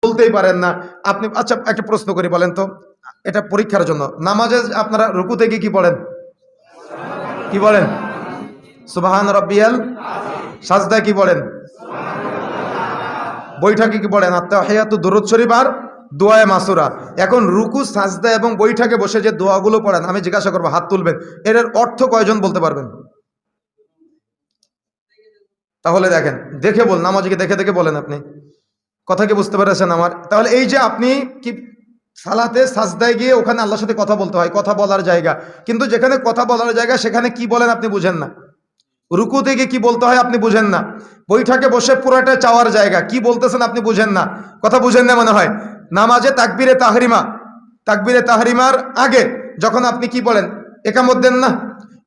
বলতেই পারেন না আপনি। আচ্ছা একটা প্রশ্ন করি, বলেন তো, এটা পরীক্ষার জন্য, নামাজে আপনারা রুকুতে গিয়ে কি পড়েন? কি বলেন? সুবহান রাব্বিয়াল। সাজদায় কি পড়েন? বৈঠকে কি পড়েন? আত্তাহিয়াতু, দুরূদ শরীফ আর দোয়ায়ে মাসুরা। এখন রুকু, সাজদা এবং বৈঠকে বসে যে দোয়াগুলো পড়েন, আমি জিজ্ঞাসা করবো, হাত তুলবেন, এর অর্থ কয়জন বলতে পারবেন? তাহলে দেখেন, দেখে বল, নামাজকে দেখে দেখে বলেন আপনি, কথা কি বুঝতে পেরেছেন আমার? তাহলে এই যে আপনি কি সালাতে সাজদায় গিয়ে ওখানে আল্লাহর সাথে কথা বলতে হয়, কথা বলার জায়গা, কিন্তু যেখানে কথা বলার জায়গা সেখানে কি বলেন আপনি বুঝেন না। রুকু থেকে কি বলতে হয় আপনি বুঝেন না। বৈঠকে বসে পুরোটা চাওয়ার জায়গা, কি বলতেছেন আপনি বুঝেন না, কথা বুঝেন না মনে হয়। নামাজে তাকবীরে তাহরিমা, তাকবীরে তাহরিমার আগে যখন আপনি কি বলেন? একামত দেন না?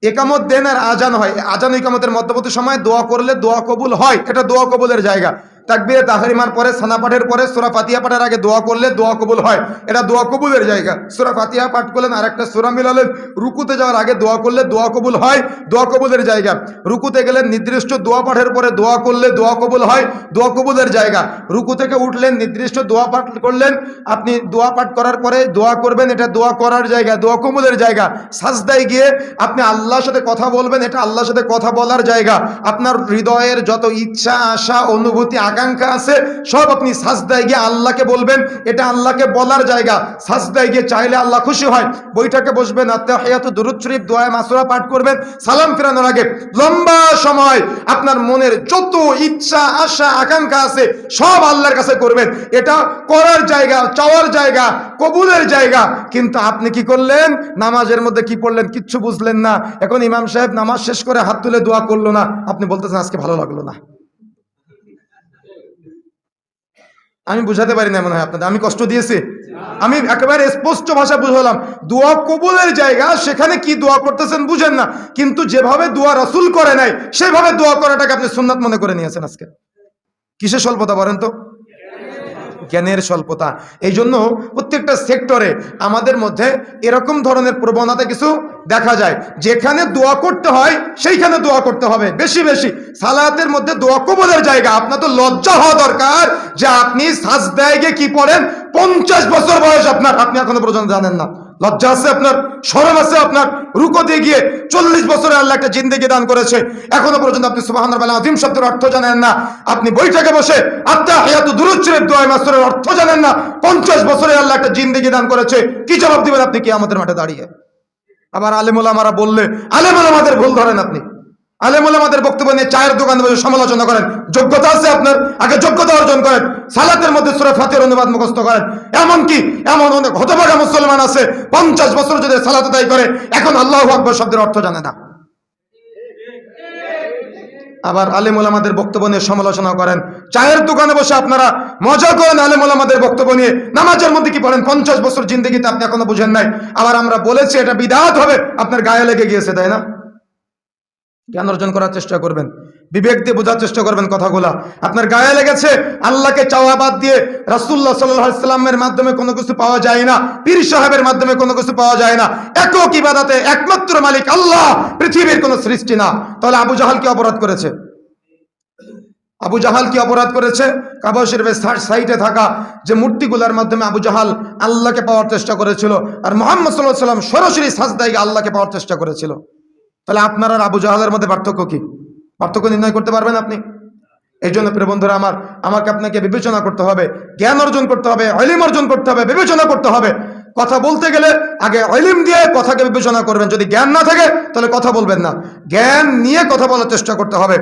একামত দেন আর আজান হয়, আজান ইকামতের মধ্যবর্তী সময় দোয়া করলে দোয়া কবুল হয়, এটা দোয়া কবুলের জায়গা। তাকবীরে তাহরিমার পরে, সানা পাঠের পরে, সূরা ফাতিহা পাঠের আগে দোয়া করলে দোয়া কবুল হয়, এটা দোয়া কবুলের জায়গা। সূরা ফাতিহা পাঠ করলেন আর একটা সূরা মিলালেন, রুকুতে যাওয়ার আগে দোয়া করলে দোয়া কবুল হয়, দোয়া কবুলের জায়গা। রুকুতে গেলেন, নির্দিষ্ট দোয়া পাঠের পরে দোয়া করলে দোয়া কবুল হয়, দোয়া কবুলের জায়গা। রুকু থেকে উঠলেন, নির্দিষ্ট দোয়া পাঠ করলেন, আপনি দোয়া পাঠ করার পরে দোয়া করবেন, এটা দোয়া করার জায়গা, দোয়া কবুলের জায়গা। সাজদায় গিয়ে আপনি আল্লাহর সাথে কথা বলবেন, এটা আল্লাহর সাথে কথা বলার জায়গা। আপনার হৃদয়ের যত ইচ্ছা, আশা, অনুভূতি, আকাঙ্ক্ষা আছে সব আপনি সাজদায় গিয়ে আল্লাহকে বলবেন, এটা আল্লাহকে বলার জায়গা। সাজদায় গিয়ে চাইলে আল্লাহ খুশি হয়। বৈঠকে বসবেন, আত্তাহিয়াতু, দুরূদ শরীফ, দোয়ায়ে মাসুরা পাঠ করবেন, সালাম ফেরানোর আগে লম্বা সময় আপনার মনের যত ইচ্ছা, আশা, আকাঙ্ক্ষা আছে সব আল্লাহর কাছে করবেন, এটা করার জায়গা, চাওয়ার জায়গা, কবুলের জায়গা। কিন্তু আপনি কি করলেন? নামাজের মধ্যে কি পড়লেন কিচ্ছু বুঝলেন না। এখন ইমাম সাহেব নামাজ শেষ করে হাত তুলে দোয়া করলো না, আপনি বলতেছেন আজকে ভালো লাগলো না। আমি বুঝাতে পারি না মনে হয় আপনাদের, আমি কষ্ট দিয়েছি? আমি একেবারে স্পষ্ট ভাষা বুঝালাম, দোয়া কবুলের জায়গা, সেখানে কি দোয়া করতেছেন বুঝেন না, কিন্তু যেভাবে দোয়া রাসূল করে নাই সেভাবে দোয়া করাটাকে আপনি সুন্নাত মনে করে নিয়েছেন। আজকে কিসের স্বল্পতা বলেন তো? জ্ঞানের স্বল্পতা। এই জন্য প্রত্যেকটা সেক্টরে আমাদের মধ্যে এরকম ধরনের প্রবণতা কিছু দেখা যায়, যেখানে দোয়া করতে হয় সেইখানে দোয়া করতে হবে বেশি বেশি। সালাতের মধ্যে দোয়া কবুলের জায়গা। আপনার তো লজ্জা হওয়া দরকার যে আপনি সাজদায় গিয়ে কি পড়েন, 50 বছর বয়স আপনার, আপনি এখনো পর্যন্ত জানেন না। লজ্জা আছে আপনার? শরম আছে আপনার? রুকুতে গিয়ে 40 বছরে আল্লাহ একটা জিন্দেগি দান করেছে, এখনো পর্যন্ত আপনি সুবহানাল্লাহিল আযীম শব্দের অর্থ জানেন না। আপনি বৈঠকে বসে আত্তাহিয়াতু, দুরূদ শরীফ, দোয়া মাসুরের অর্থ জানেন না। 50 বছরে আল্লাহ একটা জিন্দেগি দান করেছে, কি জবাব দিবেন আপনি কিয়ামতের মাঠে দাঁড়িয়ে? আবার আলেম ওলামারা বললে আলেম ওলামাদের ভুল ধরেন আপনি। আলেম ওলামাদের বক্তব্য নিয়ে চায়ের দোকানে বসে সমালোচনা করেন। যোগ্যতা আছে আপনার, আগে যোগ্যতা অর্জন করেন। সালাতের মধ্যে সূরা ফাতিহার অনুবাদ মুখস্থ করেন। এমনকি এমন অনেক হতভাগা মুসলমান আছে 50 বছর যদি সালাত আদায় করে এখন আল্লাহু আকবার শব্দের অর্থ জানে না। আবার আলেম ওলামাদের বক্তব্য নিয়ে সমালোচনা করেন। চায়ের দোকানে বসে আপনারা মজা করেন আলেম ওলামাদের বক্তব্য নিয়ে। নামাজের মধ্যে কি পড়েন? 50 বছর জিন্দেগিতে আপনি এখনো বুঝেন নাই। আবার আমরা বলেছি এটা বিদআত হবে, আপনার গায়ে লেগে গিয়েছে, তাই না? জ্ঞান অর্জন করার চেষ্টা করবেন, বিবেক দিয়ে বোঝার চেষ্টা করবেন কথাগুলা। আপনার গায়ে লেগেছে, আল্লাহকে চাওয়া বাদ দিয়ে রাসূলুল্লাহ সাল্লাল্লাহু আলাইহি সাল্লামের মাধ্যমে কোনো কিছু পাওয়া যায় না, পীর সাহেবের মাধ্যমে কোনো কিছু পাওয়া যায় না। একক ইবাদতে একমাত্র মালিক আল্লাহ, পৃথিবীর কোনো সৃষ্টি না। তাহলে আবু জাহাল কি অপরাধ করেছে? আবু জাহাল কি অপরাধ করেছে? কাবা শরীফের সাইটে থাকা যে মূর্তিগুলোর মাধ্যমে আবু জাহাল আল্লাহকে পাওয়ার চেষ্টা করেছিল, আর মুহাম্মদ সাল্লাল্লাহু আলাইহি সাল্লাম সরাসরি সাজদায় আল্লাহকে পাওয়ার চেষ্টা করেছিল। তাহলে আপনার আর আবু জাহালের মধ্যে পার্থক্য কি? পার্থক্য নির্ণয় করতে পারবেন আপনি? এই জন্য প্রিয় বন্ধুরা আমার, আমাকে আপনাকে বিবেচনা করতে হবে, জ্ঞান অর্জন করতে হবে, ইলম অর্জন করতে হবে, বিবেচনা করতে হবে। কথা বলতে গেলে আগে ইলম দিয়ে কথাকে বিবেচনা করবেন। যদি জ্ঞান না থাকে তাহলে কথা বলবেন না। জ্ঞান নিয়ে কথা বলার চেষ্টা করতে হবে।